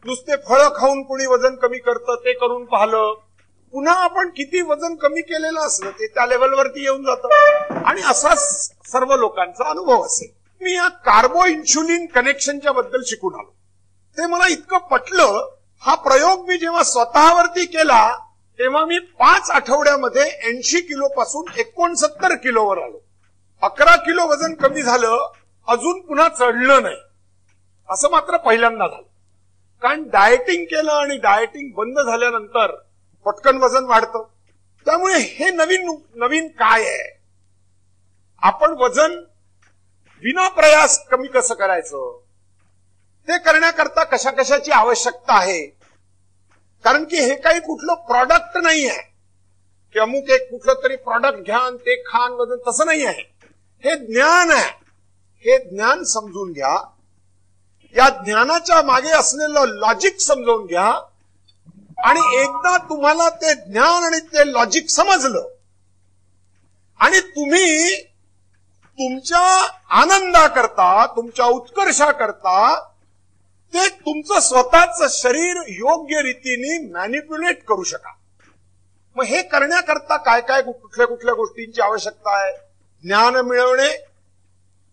नुसते फळं खाऊन कुणी वजन कमी करतं ते करून पाहिलं, पुन्हा आपण किती वजन कमी केलेलं असलं ते त्या लेवलवरती येऊन जातं. आणि असाच सर्व लोकांचा अनुभव असेल. मी या कार्बो इन्शुलिन कनेक्शनच्या बद्दल शिकून आलो. ते मला इतकं पटलं. हा प्रयोग मी जेव्हा स्वतःवरती केला तेव्हा मी 5 आठवड्यामध्ये 80 किलो पासून 69 किलोवर आलो. 11 किलो वजन कमी झालं, अजून पुन्हा चढलं नाही. असं मात्र पहिल्यांदा झालं. कारण डायटिंग केलं आणि डायटिंग बंद झाल्यानंतर पटकन वजन वाढतं. त्यामुळे हे नवीन काय आहे, आपण वजन विनाप्रयास कमी कसं करायचं, ते करण्याकरता कशा कशाची आवश्यकता आहे. कारण की हे काही कुठलं प्रॉडक्ट नाही आहे की अमुक एक कुठलं तरी प्रॉडक्ट घ्या आणि ते खान वजन, तसं नाही आहे. हे ज्ञान आहे. हे ज्ञान समजून घ्या. या ज्ञानाच्या मागे असलेलं लॉजिक समजून घ्या. आणि एकदा तुम्हाला ते ज्ञान आणि ते लॉजिक समजलं आणि तुम्ही तुमच्या आनंदाकरता, तुमच्या उत्कर्षाकरता ते तुमचं स्वतःच शरीर योग्य रीतीने मॅनिप्युलेट करू शका. मग हे करण्याकरता काय काय कुठल्या कुठल्या गोष्टींची आवश्यकता आहे. ज्ञान मिळवणे,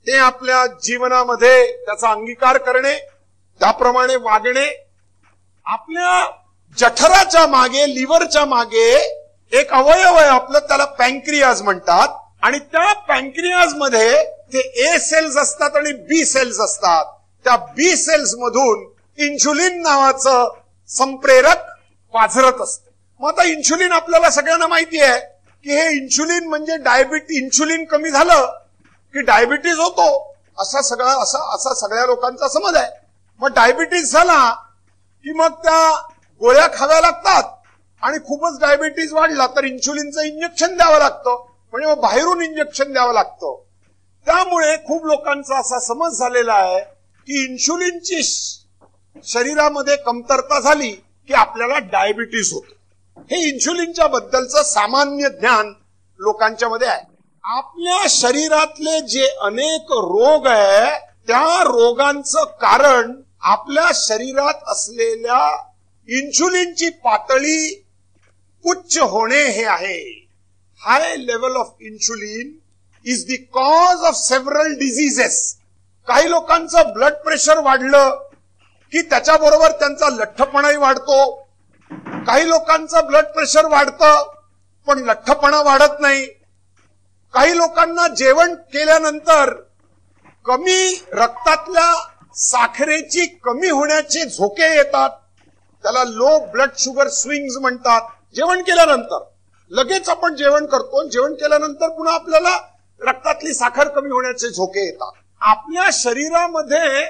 ते आपल्या जीवनामध्ये त्याचा अंगीकार करणे, त्याप्रमाणे वागणे. आपल्या जठराच्या मागे, लिव्हरच्या मागे एक अवयव आहे आपलं, त्याला पॅन्क्रियाज म्हणतात. आणि त्या पॅन्क्रियाज मध्ये ते ए सेल्स असतात आणि बी सेल्स असतात. त्या बी सेल्स मधून इन्शुलिन नावाचं संप्रेरक पाझरत असतं. मग आता इन्शुलिन आपल्याला सगळ्यांना माहिती आहे की हे इन्शुलिन म्हणजे इन्शुलिन कमी झालं की डायबिटीज होतो, असा सगळ्या लोकांचा समज आहे. मग डायबिटीज झाला की मग त्या गोळ्या खाव्या लागतात आणि खूपच डायबिटीज वाढला तर इन्शुलिनचं इंजेक्शन द्यावं लागतं. म्हणजे मग बाहेरून इंजेक्शन द्यावं लागतं. त्यामुळे खूप लोकांचा असा समज झालेला आहे की इन्शुलिनची शरीरामध्ये कमतरता झाली की आपल्याला डायबिटीज होतो. हे इन्शुलिनच्या बद्दलचं सामान्य ज्ञान लोकांच्या मध्ये आहे. आपल्या शरीरातले जे अनेक रोग आहे त्या रोगांचं कारण आपल्या शरीरात असलेल्या इन्शुलिनची पातळी उच्च होणे हे आहे. High level of insulin is the cause of several diseases. काही लोकांचं ब्लड प्रेशर वाढलं की त्याच्याबरोबर त्यांचा लठ्ठपणाही वाढतो. काही लोकांचं ब्लड प्रेशर वाढतं पण लठ्ठपणा वाढत नाही. काही लोकांना जेवण केल्यानंतर कमी रक्तातल्या साखरेची कमी होण्याचे झोके येतात. त्याला लो ब्लड शुगर स्विंग्स म्हणतात. जेवण केल्यानंतर लगेच आपण जेवण करतो, जेवण केल्यानंतर पुन्हा आपल्याला रक्तातली साखर कमी होण्याचे झोके येतात. आपल्या शरीरामध्ये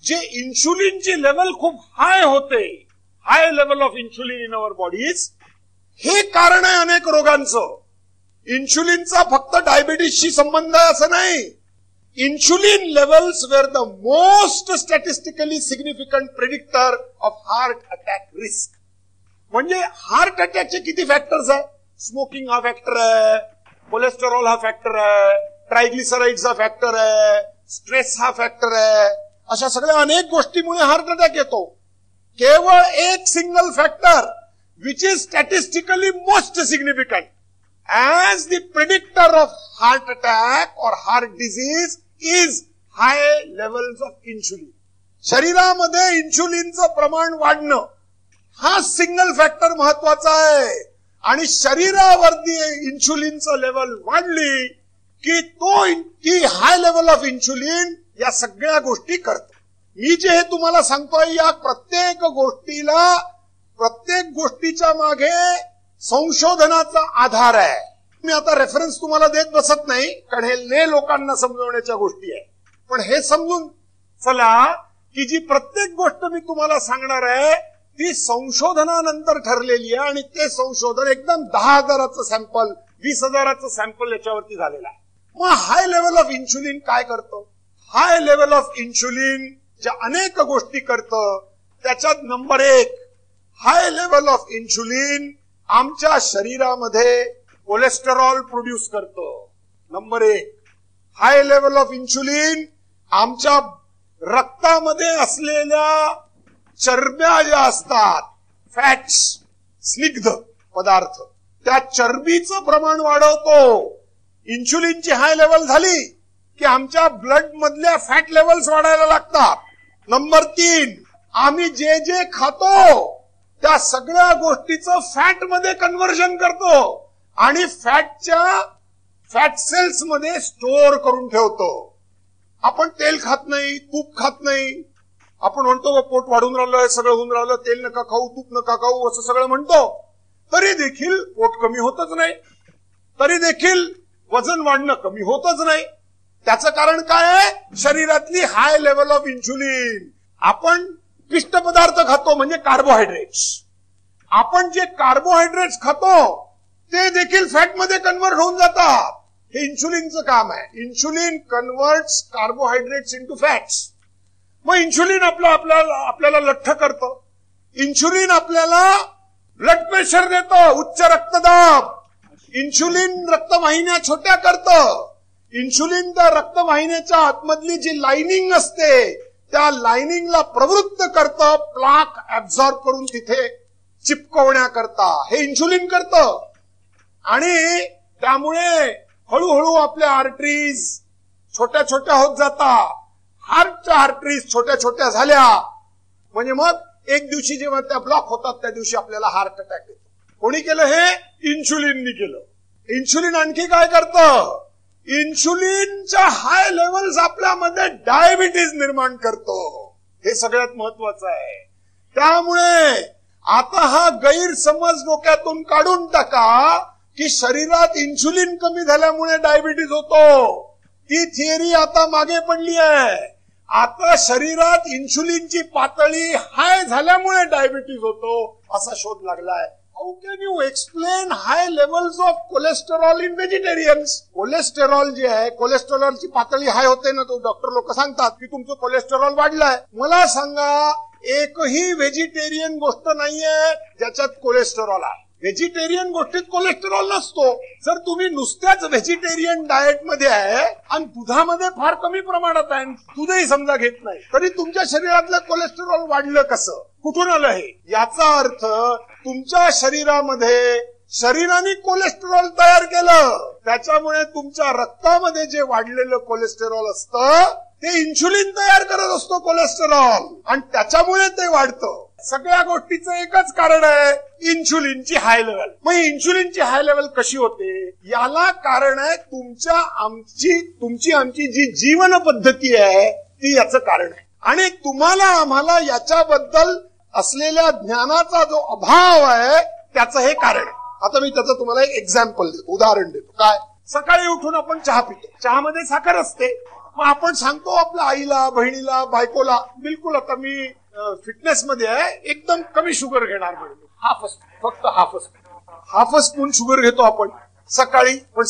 जे इन्शुलिनची लेवल खूप हाय होते, high level of insulin in our bodies, हे कारण आहे अनेक रोगांचं. इन्शुलिनचा फक्त डायबिटीजशी संबंध आहे असं नाही. Insulin levels were the most statistically significant predictor of heart attack risk. म्हणजे हार्ट अटॅकचे किती फॅक्टर्स आहे. स्मोकिंग हा फॅक्टर आहे, कोलेस्टेरॉल हा फॅक्टर आहे, ट्रायग्लिसराइड्स हा फॅक्टर आहे, स्ट्रेस हा फॅक्टर आहे. अशा सगळ्या अनेक गोष्टीमुळे हार्ट अटॅक येतो. केवळ एक single factor which is statistically most significant as the predictor of heart attack or heart disease is high levels of insulin. शरीरामध्ये इन्शुलिनचं प्रमाण वाढणं हा सिंगल फॅक्टर महत्वाचा आहे. आणि शरीरावरती इन्शुलिनचं लेवल वाढली की ती हाय लेवल ऑफ इन्शुलिन या सगळ्या गोष्टी करतो. मी जे हे तुम्हाला सांगतोय या प्रत्येक गोष्टीच्या मागे संशोधनाचा आधार आहे. मी आता रेफरन्स तुम्हाला देत बसत नाही कारण हे लोकांना समजवण्याच्या गोष्टी आहे. पण हे समजून चला की जी प्रत्येक गोष्ट मी तुम्हाला सांगणार आहे ती संशोधनानंतर ठरलेली आहे. आणि ते संशोधन एकदम 10,000चं सॅम्पल, 20,000चं सॅम्पल याच्यावरती झालेलं आहे. मग हाय लेवल ऑफ इन्शुलिन काय करतं. हाय लेवल ऑफ इन्शुलिन ज्या अनेक गोष्टी करतं त्याच्यात number 1 high level of insulin आमच्या शरीरामध्ये कोलेस्टेरॉल प्रोड्यूस करतं. Number 1 high level of insulin आमच्या रक्तामध्ये असलेल्या चरब्या ज्या असतात, फॅट्स, स्निग्ध पदार्थ, त्या चरबीचं प्रमाण वाढवतो. इन्शुलिनची हाय लेवल झाली की आमच्या ब्लड मधल्या फॅट लेवल्स वाढायला लागतात. नंबर 3, आम्ही जे जे खातो त्या सगळ्या गोष्टीचं फॅट मध्ये कन्व्हर्जन करतो आणि फॅट सेल्स मध्ये स्टोअर करून ठेवतो. आपण तेल खात नाही, तूप खात नाही. आपण म्हणतो पोट वाढून राहिलं, सगळं होऊन राहिलं, तेल नका खाऊ, तूप नका खाऊ, असं सगळं म्हणतो. तरी देखील पोट कमी होतच नाही, तरी देखील वजन वाढणं कमी होतच नाही. त्याचं कारण काय आहे? शरीरातली हाय लेवल ऑफ इन्शुलिन. आपण पिष्ट पदार्थ खातो म्हणजे कार्बोहायड्रेट्स. आपण जे कार्बोहायड्रेट्स खातो ते देखील फॅटमध्ये कन्व्हर्ट होऊन जातात. हे इन्शुलिनचं काम आहे. Insulin converts carbohydrates into fats. मग इन्शुलिन आपल्याला लठ्ठ करतं. इन्शुलिन आपल्याला ब्लड प्रेशर देतं, उच्च रक्तदाब. इन्शुलिन रक्तवाहिन्या छोट्या करतं. इन्शुलिन त्या रक्तवाहिन्याच्या आतमधली जी लाइनिंग असते त्या लाइनिंगला प्रवृत्त करतं, प्लाक ऍब्झॉर्ब करून तिथे चिपकवण्याकरता. हे इन्शुलिन करतं. आणि त्यामुळे हळूहळू आपल्या आर्टरीज छोट्या छोट्या होत जातात. हार्टच्या आर्टरीज छोट्या छोट्या झाल्या म्हणजे मग एक दिवशी जेव्हा त्या ब्लॉक होतात त्या दिवशी आपल्याला हार्ट अटॅक येतो. कोणी केलं हे? इन्शुलिननी केलं. इन्शुलिन आणखी काय करतं? इन्शुलिनच्या हाय लेवल्स आपल्यामध्ये डायबिटीज निर्माण करतो. हे सगळ्यात महत्वाचं आहे. त्यामुळे आता हा गैरसमज डोक्यातून काढून टाका की शरीरात इन्शुलिन कमी झाल्यामुळे डायबिटीज होतो. ती थिअरी आता मागे पडली आहे. आता शरीरात इन्शुलिनची पातळी हाय झाल्यामुळे डायबिटीज होतो असा शोध लागलाय. How can you explain high levels of cholesterol in vegetarians? Cholesterol जे आहे, कोलेस्टेरॉलची पातळी हाय होते ना, तो डॉक्टर लोक सांगतात की तुमचं कोलेस्टेरॉल वाढलंय. मला सांगा, एकही व्हेजिटेरियन गोष्ट नाहीये ज्याच्यात कोलेस्टेरॉल आहे. व्हेजिटेरियन गोष्टीत कोलेस्टेरॉल नसतो. जर तुम्ही नुसत्याच व्हेजिटेरियन डाएट मध्ये आहे आणि दुधामध्ये फार कमी प्रमाणात आहे, दूधही समजा घेत नाही, तरी तुमच्या शरीरातलं कोलेस्टेरॉल वाढलं कसं? कुठून आलं हे? याचा अर्थ तुमच्या शरीरामध्ये शरीराने कोलेस्टेरॉल तयार केलं. त्याच्यामुळे तुमच्या रक्तामध्ये जे वाढलेलं कोलेस्टेरॉल असतं ते इन्शुलिन तयार करत असतो कोलेस्टेरॉल, आणि त्याच्यामुळे ते वाढतं. सगळ्या गोष्टीचं एकच कारण आहे, इन्शुलिनची हाय लेवल. मग इन्शुलिनची हाय लेवल कशी होते? याला कारण आहे तुमची आमची जी जीवन पद्धती आहे ती याचं कारण आहे. आणि तुम्हाला आम्हाला याच्याबद्दल असलेल्या ज्ञानाचा जो अभाव आहे त्याचं हे कारण आहे. आता मी त्याचं तुम्हाला एक एक्झाम्पल देतो, उदाहरण देतो. काय? सकाळी उठून आपण चहा पितो, चहामध्ये साखर असते. मग आपण सांगतो आपल्या आईला, बहिणीला, बायकोला, बिलकुल आता मी फिटनेस मध्ये आहे, एकदम कमी शुगर घेणार म्हणून, फक्त हाफ स्पून शुगर घेतो आपण सकाळी. पण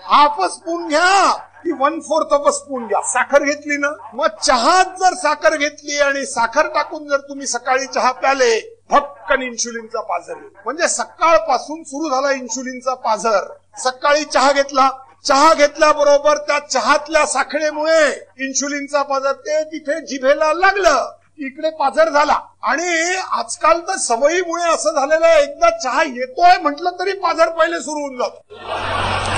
हाफ स्पून घ्या की 1/4 ऑफ अ स्पून घ्या, साखर घेतली ना. मग चहात जर साखर घेतली आणि साखर टाकून जर तुम्ही सकाळी चहा प्याले, भक्कन इन्शुलिनचा पाझर येईल. म्हणजे सकाळपासून सुरू झाला इन्शुलिनचा पाझर. सकाळी चहा घेतला, चहा घेतल्याबरोबर त्या चहातल्या साखरेमुळे इन्शुलिनचा पाझर ते तिथे जिभेला लागलं, इकडे पाझर झाला. आणि आजकाल तर सवयीमुळे असं झालेलं आहे, एकदा चहा येतोय म्हटलं तरी पाझर पहिले सुरू होऊन जातो.